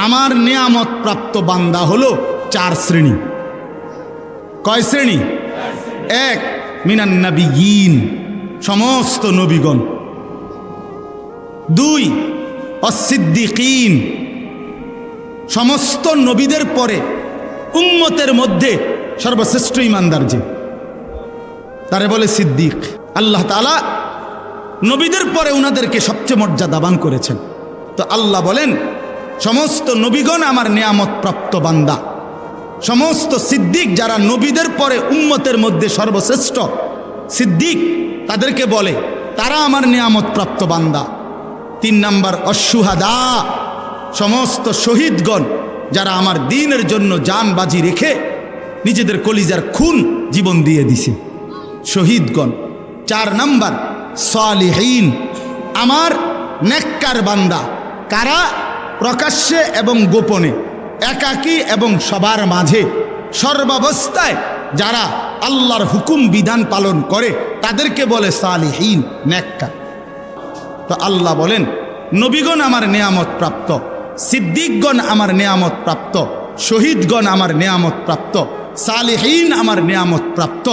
আমার নিয়ামত প্রাপ্ত বান্দা হলো 4 শ্রেণী। কয় শ্রেণী? এক, মিনান নবিয়্যিন, সমস্ত নবীগণ। 2, অস-সিদ্দিকিন, সমস্ত নবীদের পরে উম্মতের মধ্যে সর্বশ্রেষ্ঠ ঈমানদার যে, তারে বলে সিদ্দিক। আল্লাহ তাআলা নবীদের পরে উনাদেরকে সবচেয়ে মর্যাদাবান করেছেন। তো আল্লাহ বলেন সমস্ত নবীগণ আমার নিয়ামত প্রাপ্ত বান্দা, সমস্ত সিদ্দিক যারা নবীদের পরে উম্মতের মধ্যে সর্বশ্রেষ্ঠ সিদ্দিক, তাদেরকে বলে তারা আমার নিয়ামত প্রাপ্ত বান্দা। 3 নাম্বার, অশুহাদা, সমস্ত শহীদগণ যারা আমার দ্বীনের জন্য জান বাজি রেখে নিজেদের কলিজার খুন জীবন দিয়ে দিছে, শহীদগণ। 4 নাম্বার, সালিহিন, আমার নেককার বান্দা। কারা? প্রকাশ্যে এবং গোপনে, একাকী এবং সবার মাঝে, সর্বাবস্থায় যারা আল্লাহর হুকুম বিধান পালন করে তাদেরকে বলে সালিহিন, নেককার। তো আল্লাহ বলেন নবীগণ আমার নিয়ামত প্রাপ্ত, সিদ্দিকগণ আমার নিয়ামত প্রাপ্ত, শহীদগণ আমার নিয়ামত প্রাপ্ত, সালিহিন আমার নিয়ামত প্রাপ্ত।